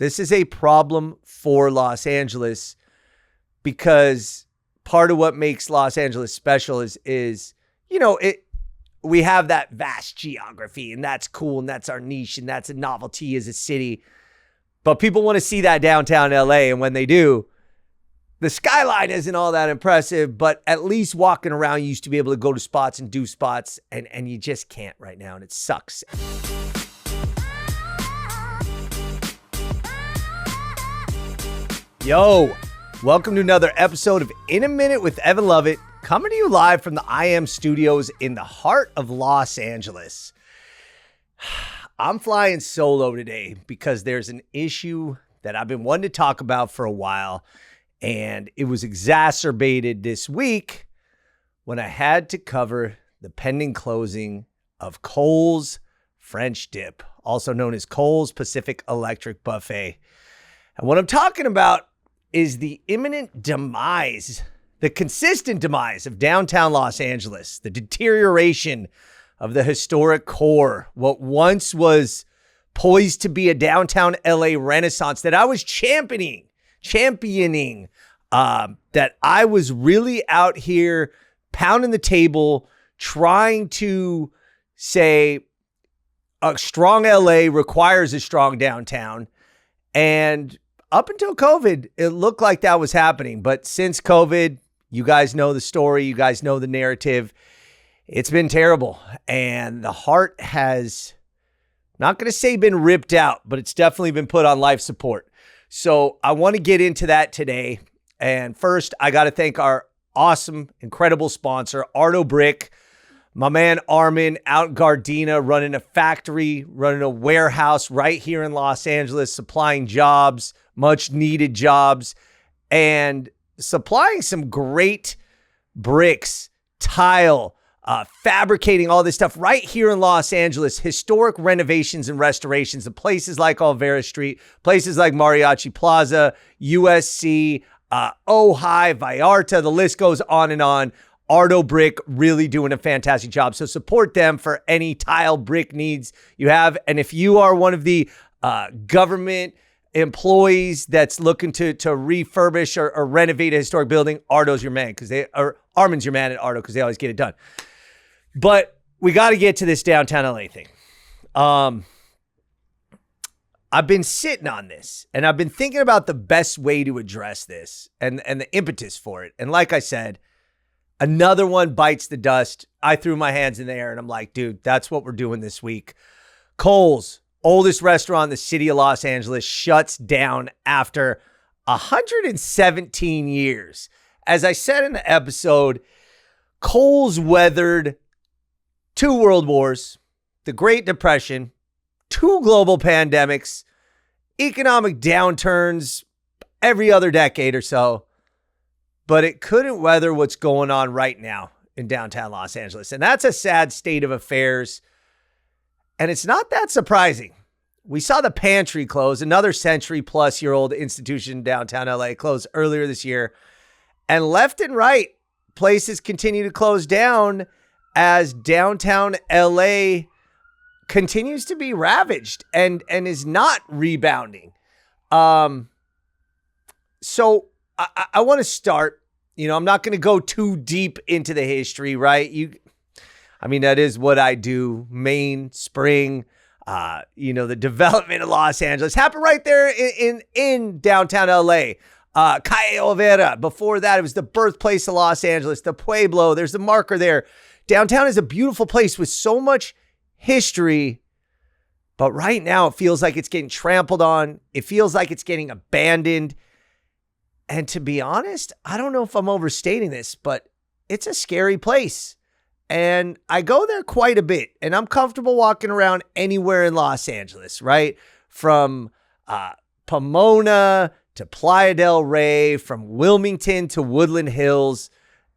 This is a problem for Los Angeles because part of what makes Los Angeles special is we have that vast geography, and that's cool, and that's our niche, and that's a novelty as a city. But people want to see that downtown LA, and when they do, the skyline isn't all that impressive, but at least walking around, you used to be able to go to spots and do spots, and you just can't right now, and it sucks. Yo, welcome to another episode of In a Minute with Evan Lovett, coming to you live from the IM studios in the heart of Los Angeles. I'm flying solo today because there's an issue that I've been wanting to talk about for a while, and it was exacerbated this week when I had to cover the pending closing of Kohl's French Dip, also known as Kohl's Pacific Electric Buffet. And what I'm talking about is the imminent demise, the consistent demise of downtown Los Angeles, the deterioration of the historic core, what once was poised to be a downtown LA renaissance that I was championing, that I was really out here pounding the table, trying to say a strong LA requires a strong downtown. And up until COVID, it looked like that was happening. But since COVID, you guys know the story. You guys know the narrative. It's been terrible. And the heart has, not going to say been ripped out, but it's definitely been put on life support. So I want to get into that today. And first, I got to thank our awesome, incredible sponsor, Ardo Brick. My man Armin out in Gardena, running a factory, running a warehouse right here in Los Angeles, supplying jobs, much needed jobs, and supplying some great bricks, tile, fabricating all this stuff right here in Los Angeles. Historic renovations and restorations of places like Olvera Street, places like Mariachi Plaza, USC, Ojai, Vallarta, the list goes on and on. Ardo Brick really doing a fantastic job. So support them for any tile brick needs you have. And if you are one of the government employees that's looking to refurbish or renovate a historic building, Ardo's your man, Armin's your man at Ardo because they always get it done. But we got to get to this downtown LA thing. I've been sitting on this and I've been thinking about the best way to address this and the impetus for it. And like I said, another one bites the dust. I threw my hands in the air and I'm like, dude, that's what we're doing this week. Kohl's, oldest restaurant in the city of Los Angeles, shuts down after 117 years. As I said in the episode, Kohl's weathered 2 world wars, the Great Depression, 2 global pandemics, economic downturns every other decade or so. But it couldn't weather what's going on right now in downtown Los Angeles. And that's a sad state of affairs. And it's not that surprising. We saw the Pantry close, another century-plus-year-old institution downtown LA close earlier this year. And left and right, places continue to close down as downtown LA continues to be ravaged and is not rebounding. So I want to start, I'm not going to go too deep into the history, right? That is what I do. Main, Spring, the development of Los Angeles happened right there in downtown LA. Calle Olvera. Before that, it was the birthplace of Los Angeles, the Pueblo. There's the marker there. Downtown is a beautiful place with so much history, but right now it feels like it's getting trampled on. It feels like it's getting abandoned. And to be honest, I don't know if I'm overstating this, but it's a scary place. And I go there quite a bit, and I'm comfortable walking around anywhere in Los Angeles, right? From Pomona to Playa del Rey, from Wilmington to Woodland Hills.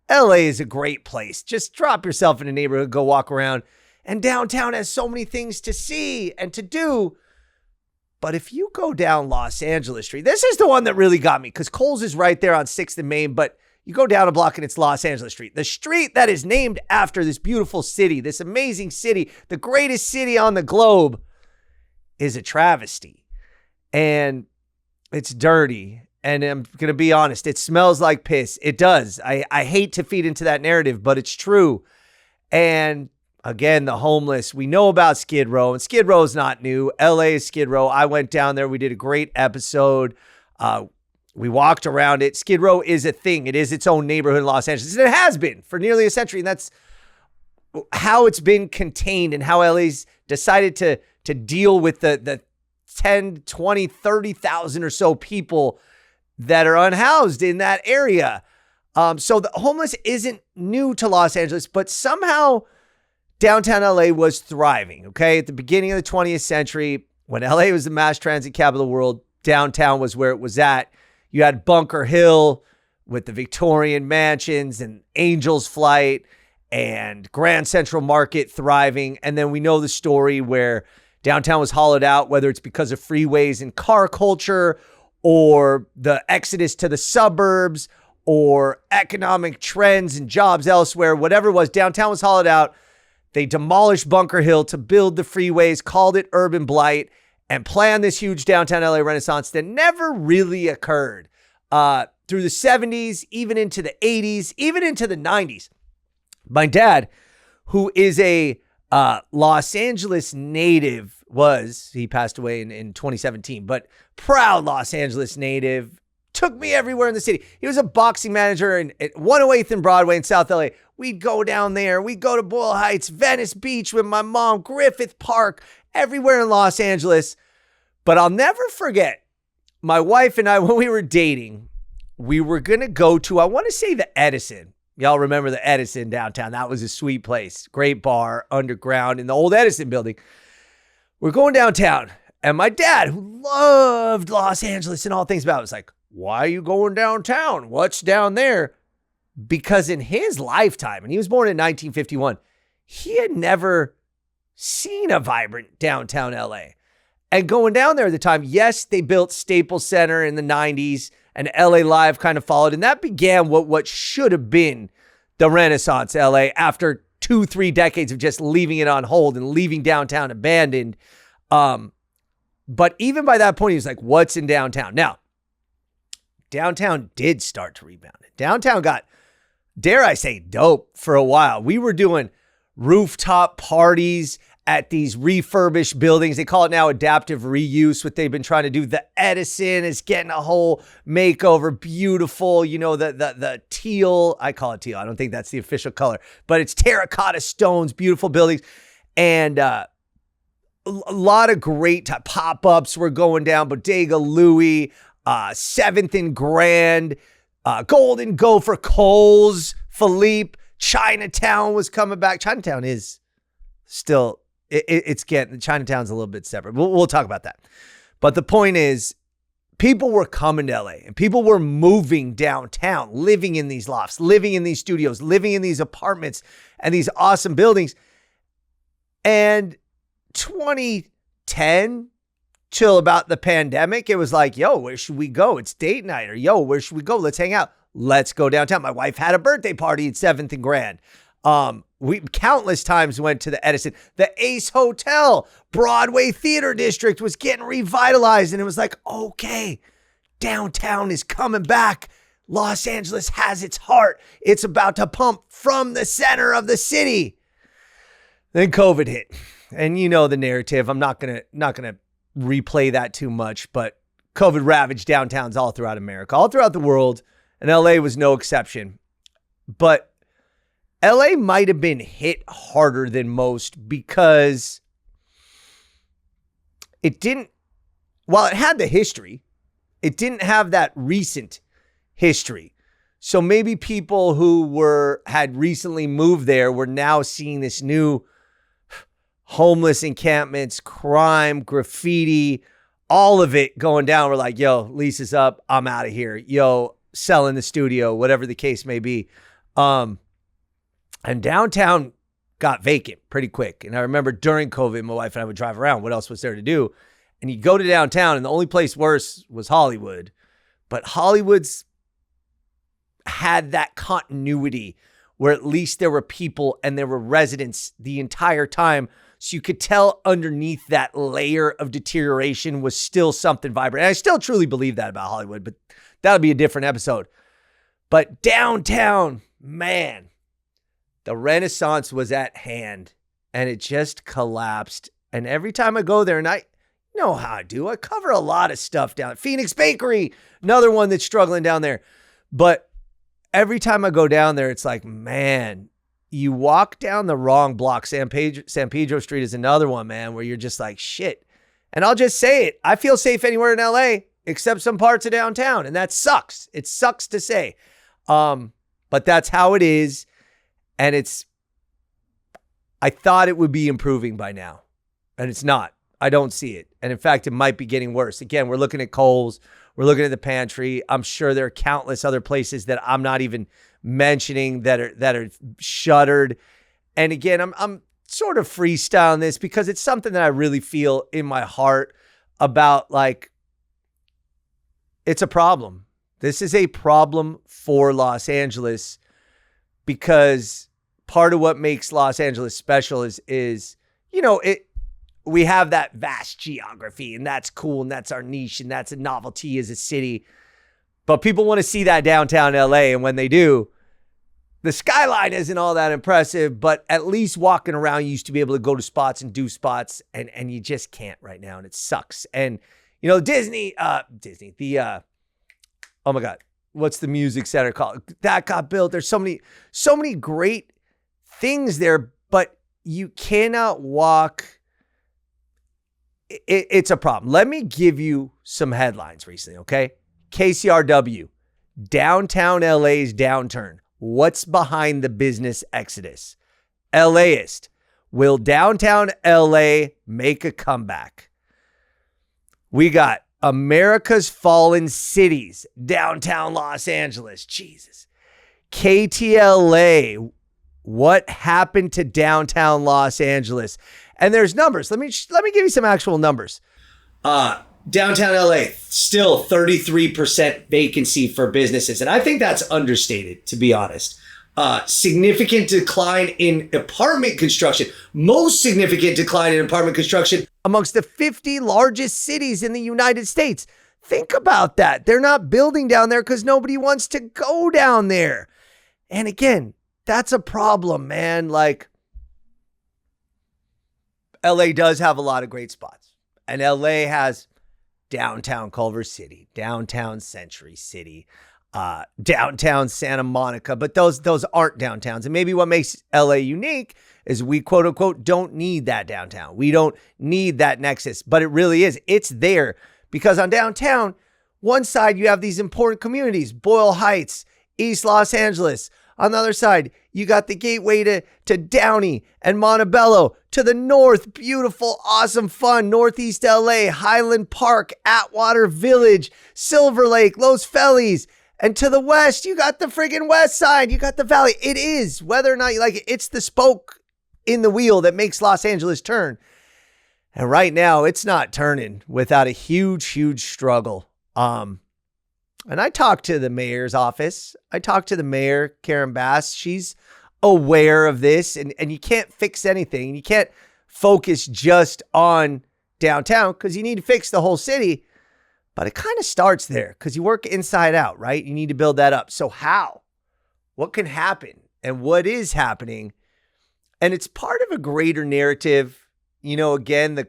LA is a great place. Just drop yourself in a neighborhood, go walk around. And downtown has so many things to see and to do. But if you go down Los Angeles Street, this is the one that really got me because Kohl's is right there on 6th and Main, but you go down a block and it's Los Angeles Street, the street that is named after this beautiful city, this amazing city, the greatest city on the globe, is a travesty. And It's dirty. And I'm going to be honest, it smells like piss. It does. I hate to feed into that narrative, but it's true. And again, the homeless, we know about Skid Row, and Skid Row is not new. LA is Skid Row. I went down there. We did a great episode. We walked around it. Skid Row is a thing. It is its own neighborhood in Los Angeles. And it has been for nearly a century. And that's how it's been contained and how LA's decided to deal with the 10, 20, 30,000 or so people that are unhoused in that area. So the homeless isn't new to Los Angeles, but somehow downtown LA was thriving. Okay. At the beginning of the 20th century, when LA was the mass transit capital of the world, downtown was where it was at. You had Bunker Hill with the Victorian mansions and Angel's Flight and Grand Central Market thriving. And then we know the story where downtown was hollowed out, whether it's because of freeways and car culture or the exodus to the suburbs or economic trends and jobs elsewhere, whatever it was, downtown was hollowed out. They demolished Bunker Hill to build the freeways, called it urban blight, and planned this huge downtown LA renaissance that never really occurred. Through the 70s, even into the 80s, even into the 90s. My dad, who is a Los Angeles native, he passed away in 2017, but proud Los Angeles native, took me everywhere in the city. He was a boxing manager at 108th and Broadway in South LA. We'd go down there. We'd go to Boyle Heights, Venice Beach with my mom, Griffith Park, everywhere in Los Angeles. But I'll never forget, my wife and I, when we were dating, we were going to go to, I want to say the Edison. Y'all remember the Edison downtown. That was a sweet place. Great bar, underground in the old Edison building. We're going downtown. And my dad, who loved Los Angeles and all things about it, was like, why are you going downtown? What's down there? Because in his lifetime, and he was born in 1951, he had never seen a vibrant downtown LA. And going down there at the time, yes, they built Staples Center in the 90s, and LA Live kind of followed. And that began what should have been the Renaissance LA after 2-3 decades of just leaving it on hold and leaving downtown abandoned. But even by that point, he was like, what's in downtown? Now, downtown did start to rebound. Downtown got, dare I say, dope for a while. We were doing rooftop parties at these refurbished buildings. They call it now adaptive reuse, what they've been trying to do. The Edison is getting a whole makeover. Beautiful. You know, the teal, I call it teal. I don't think that's the official color, but it's terracotta stones, beautiful buildings. And a lot of great pop-ups were going down. Bodega Louie, 7th and Grand, Golden Gopher, Kohl's, Philippe, Chinatown was coming back. Chinatown is still, it's getting, Chinatown's a little bit separate. We'll talk about that. But the point is, people were coming to LA and people were moving downtown, living in these lofts, living in these studios, living in these apartments and these awesome buildings. And 2010 till about the pandemic, it was like, yo, where should we go? It's date night. Or yo, where should we go? Let's hang out. Let's go downtown. My wife had a birthday party at 7th and Grand. We countless times went to the Edison. The Ace Hotel, Broadway Theater District was getting revitalized. And it was like, okay, downtown is coming back. Los Angeles has its heart. It's about to pump from the center of the city. Then COVID hit. And you know the narrative. I'm not gonna replay that too much, but COVID ravaged downtowns all throughout America, all throughout the world, and LA was no exception. But LA might have been hit harder than most because it didn't, while it had the history, it didn't have that recent history. So maybe people who had recently moved there were now seeing this new homeless encampments, crime, graffiti, all of it going down. We're like, yo, lease is up. I'm out of here. Yo, selling the studio, whatever the case may be. And downtown got vacant pretty quick. And I remember during COVID, my wife and I would drive around. What else was there to do? And you go to downtown and the only place worse was Hollywood. But Hollywood's had that continuity where at least there were people and there were residents the entire time. So you could tell underneath that layer of deterioration was still something vibrant. And I still truly believe that about Hollywood, but that'll be a different episode. But downtown, man, the Renaissance was at hand and it just collapsed. And every time I go there, and I know how I do, I cover a lot of stuff down there. Phoenix Bakery, another one that's struggling down there. But every time I go down there, it's like, man, you walk down the wrong block. San Pedro Street is another one, man, where you're just like, shit. And I'll just say it. I feel safe anywhere in LA except some parts of downtown. And that sucks. It sucks to say. But that's how it is. And I thought it would be improving by now. And it's not. I don't see it. And in fact, it might be getting worse. Again, we're looking at Kohl's. We're looking at the Pantry. I'm sure there are countless other places that I'm not even mentioning that are shuttered. And again, I'm sort of freestyling this because it's something that I really feel in my heart about. Like, it's a problem. This is a problem for Los Angeles because part of what makes Los Angeles special is we have that vast geography and that's cool and that's our niche and that's a novelty as a city. But people want to see that downtown LA. And when they do, the skyline isn't all that impressive, but at least walking around, you used to be able to go to spots and do spots and you just can't right now. And it sucks. And, Disney, oh my God, what's the music center called? That got built. There's so many great things there, but you cannot walk. It's a problem. Let me give you some headlines recently, okay? KCRW, downtown LA's downturn. What's behind the business exodus? LAist, will downtown LA make a comeback? We got America's Fallen Cities, downtown Los Angeles. Jesus. KTLA, what happened to downtown Los Angeles? And there's numbers. Let me give you some actual numbers. Downtown LA, still 33% vacancy for businesses. And I think that's understated, to be honest. Significant decline in apartment construction. Most significant decline in apartment construction amongst the 50 largest cities in the United States. Think about that. They're not building down there because nobody wants to go down there. And again, that's a problem, man. Like, LA does have a lot of great spots. And LA has downtown Culver City, downtown Century City, downtown Santa Monica, but those aren't downtowns. And maybe what makes LA unique is we quote unquote don't need that downtown. We don't need that nexus, but it really is. It's there because on downtown, one side you have these important communities, Boyle Heights, East Los Angeles. On the other side, you got the gateway to Downey and Montebello. To the north, beautiful, awesome, fun, Northeast LA, Highland Park, Atwater Village, Silver Lake, Los Feliz. And to the west, you got the friggin' west side. You got the valley. It is, whether or not you like it, it's the spoke in the wheel that makes Los Angeles turn. And right now, it's not turning without a huge, huge struggle. And I talked to the mayor's office. I talked to the mayor, Karen Bass. She's aware of this, and you can't fix anything. You can't focus just on downtown because you need to fix the whole city. But it kind of starts there because you work inside out, right? You need to build that up. So how? What can happen? And what is happening? And it's part of a greater narrative. Again,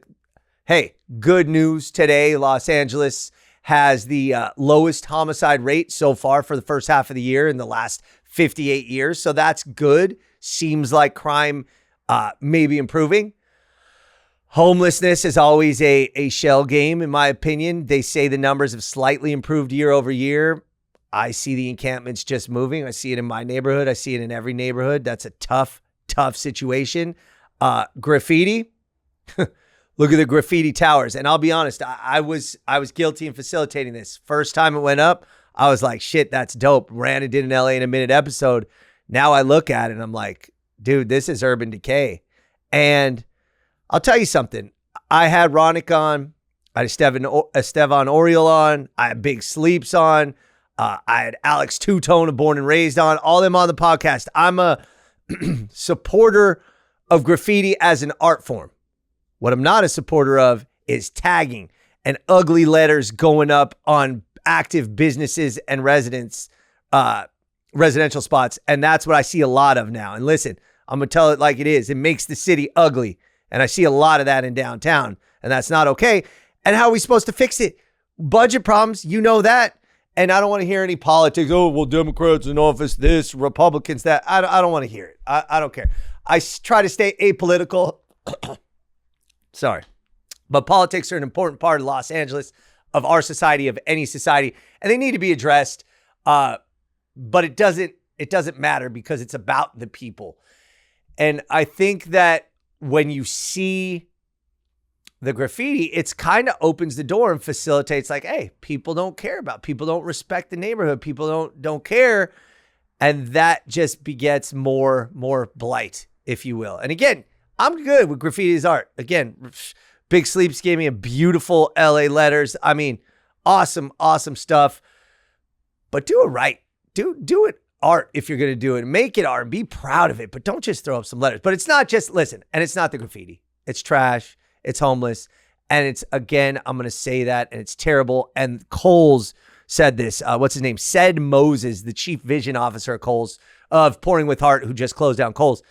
hey, good news today. Los Angeles has the lowest homicide rate so far for the first half of the year in the last 58 years. So that's good. Seems like crime may be improving. Homelessness is always a shell game, in my opinion. They say the numbers have slightly improved year over year. I see the encampments just moving. I see it in my neighborhood. I see it in every neighborhood. That's a tough situation. Graffiti. Look at the graffiti towers. And I'll be honest, I was guilty in facilitating this. First time it went up, I was like, shit, that's dope. Ran and did an LA in a Minute episode. Now I look at it and I'm like, dude, this is urban decay. And I'll tell you something. I had Ronick on. I had Estevan Oriol on. I had Big Sleeps on. I had Alex Two-Tone of Born and Raised on. All them on the podcast. I'm a supporter of graffiti as an art form. What I'm not a supporter of is tagging and ugly letters going up on active businesses and residential spots. And that's what I see a lot of now. And listen, I'm going to tell it like it is. It makes the city ugly. And I see a lot of that in downtown, and that's not okay. And how are we supposed to fix it? Budget problems, you know that. And I don't want to hear any politics. Oh, well, Democrats in office, this, Republicans, that. I don't want to hear it. I don't care. I try to stay apolitical. Sorry. But politics are an important part of Los Angeles, of our society, of any society, and they need to be addressed. But it doesn't matter because it's about the people. And I think that when you see the graffiti, it's kind of opens the door and facilitates like, hey, people don't care about, people don't respect the neighborhood, people don't care. And that just begets more blight, if you will. And again, I'm good with graffiti as art. Again, Big Sleeps gave me a beautiful LA letters. I mean, awesome stuff. But do it right. Do it art if you're going to do it. Make it art and be proud of it, but don't just throw up some letters. But it's not just, listen, and it's not the graffiti. It's trash. It's homeless. And it's, again, I'm going to say that, and it's terrible. And Kohl's said this. What's his name? Said Moses, the chief vision officer at Kohl's, of Pouring with Heart, who just closed down Kohl's.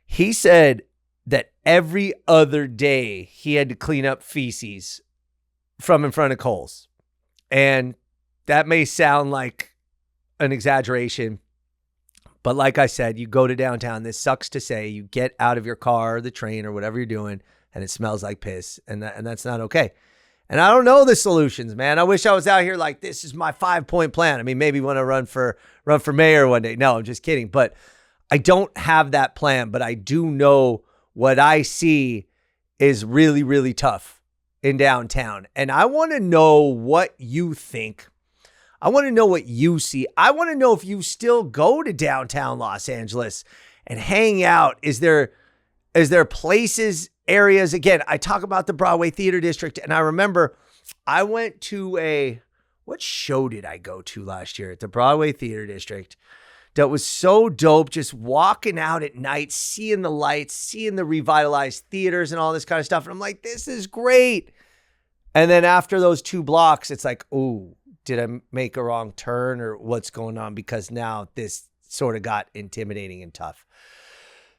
He said that every other day he had to clean up feces from in front of Kohl's. And that may sound like an exaggeration, but like I said, you go to downtown, this sucks to say, you get out of your car or the train or whatever you're doing, and it smells like piss, and that's not okay. And I don't know the solutions, man. I wish I was out here like, this is my 5-point plan. I mean, maybe when I run for mayor one day. No, I'm just kidding. But I don't have that plan, but I do know what I see is really, really tough in downtown. And I want to know what you think. I want to know what you see. I want to know if you still go to downtown Los Angeles and hang out. Is there places, areas? Again, I talk about the Broadway Theater District, and I remember I went to what show did I go to last year at the Broadway Theater District that was so dope, just walking out at night, seeing the lights, seeing the revitalized theaters and all this kind of stuff. And I'm like, this is great. And then after those 2 blocks, it's like, ooh, did I make a wrong turn or what's going on? Because now this sort of got intimidating and tough.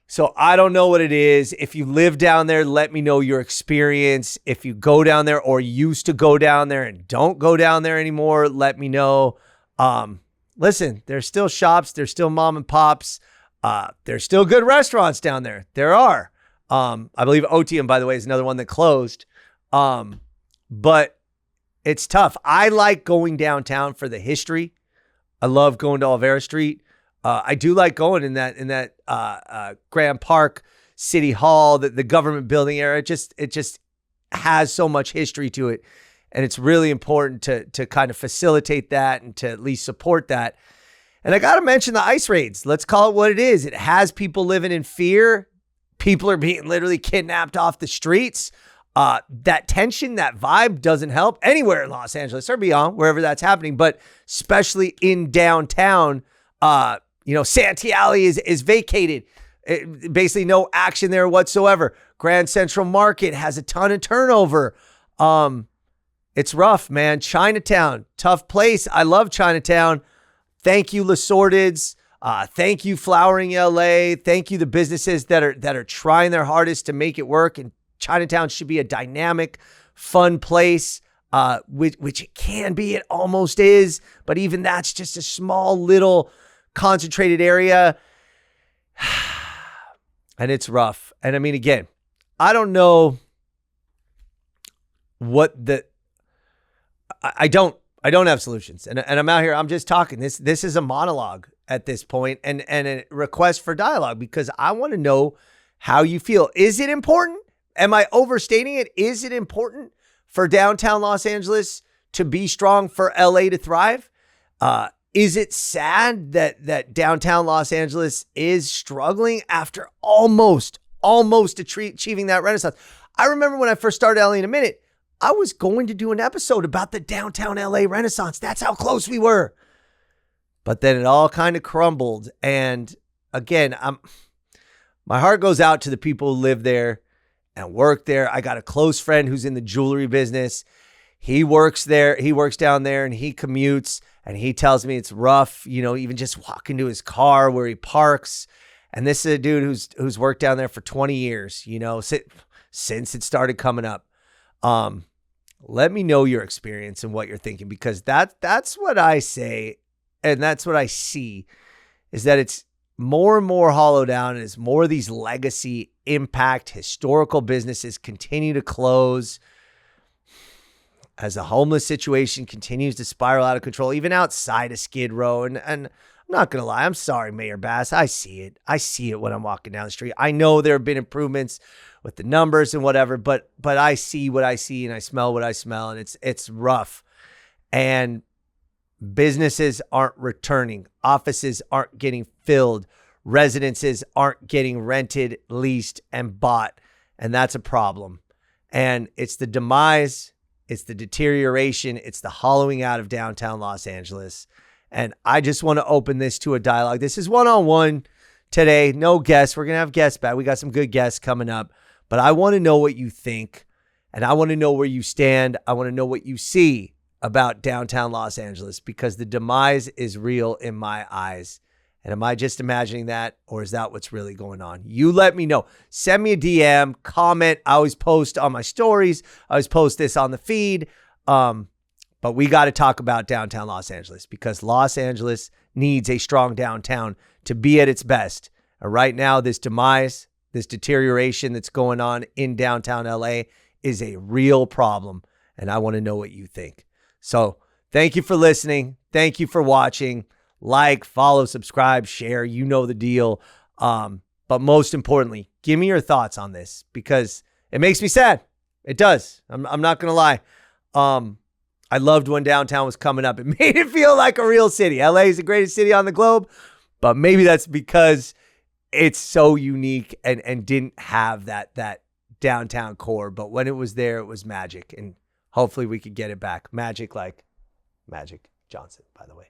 So I don't know what it is. If you live down there, let me know your experience. If you go down there or used to go down there and don't go down there anymore, let me know. Listen, there's still shops. There's still mom and pops. There's still good restaurants down there. There are. I believe Otium, by the way, is another one that closed. But it's tough. I like going downtown for the history. I love going to Olvera Street. I do like going in that Grand Park, City Hall, the government building area. It just has so much history to it. And it's really important to kind of facilitate that and to at least support that. And I got to mention the ICE raids. Let's call it what it is. It has people living in fear. People are being literally kidnapped off the streets. That tension, that vibe doesn't help anywhere in Los Angeles or beyond, wherever that's happening, but especially in downtown. Santee Alley is vacated. Basically no action there whatsoever. Grand Central Market has a ton of turnover. It's rough, man. Chinatown, tough place. I love Chinatown. Thank you, Lasorteds. Thank you, Flowering LA. Thank you, the businesses that are trying their hardest to make it work. And Chinatown should be a dynamic, fun place, which it can be. It almost is. But even that's just a small, little, concentrated area. And it's rough. And I mean, again, I don't know what I don't have solutions. And I'm out here, I'm just talking. This is a monologue at this point and a request for dialogue because I want to know how you feel. Is it important? Am I overstating it? Is it important for downtown Los Angeles to be strong, for LA to thrive? Is it sad that downtown Los Angeles is struggling after almost achieving that renaissance? I remember when I first started LA in a Minute, I was going to do an episode about the downtown LA renaissance. That's how close we were. But then it all kind of crumbled. And again, my heart goes out to the people who live there. and work there. I got a close friend who's in the jewelry business. He works there. He works down there and he commutes, and he tells me it's rough, even just walking to his car where he parks. And this is a dude who's worked down there for 20 years, since it started coming up. Let me know your experience and what you're thinking, because that's what I say. And that's what I see, is that it's more and more hollowed out, and as more of these legacy impact historical businesses continue to close, as the homeless situation continues to spiral out of control, even outside of Skid Row. And I'm not going to lie. I'm sorry, Mayor Bass. I see it. I see it when I'm walking down the street. I know there have been improvements with the numbers and whatever, but I see what I see and I smell what I smell, and it's rough. And businesses aren't returning. Offices aren't getting filled. Residences aren't getting rented, leased, and bought. And that's a problem. And it's the demise, it's the deterioration, it's the hollowing out of downtown Los Angeles. And I just want to open this to a dialogue. This is one-on-one today. No guests. We're going to have guests back. We got some good guests coming up. But I want to know what you think. And I want to know where you stand. I want to know what you see about downtown Los Angeles, because the demise is real in my eyes. And am I just imagining that, or is that what's really going on? You let me know. Send me a DM, comment. I always post on my stories. I always post this on the feed. But we got to talk about downtown Los Angeles, because Los Angeles needs a strong downtown to be at its best. And right now, this demise, this deterioration that's going on in downtown L.A. is a real problem. And I want to know what you think. So thank you for listening. Thank you for watching. Like, follow, subscribe, share. You know the deal. But most importantly, give me your thoughts on this, because it makes me sad. It does. I'm not going to lie. I loved when downtown was coming up. It made it feel like a real city. LA is the greatest city on the globe, but maybe that's because it's so unique and didn't have that downtown core. But when it was there, it was magic. And hopefully we could get it back. Magic like Magic Johnson, by the way.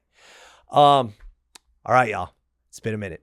All right, y'all. It's been a minute.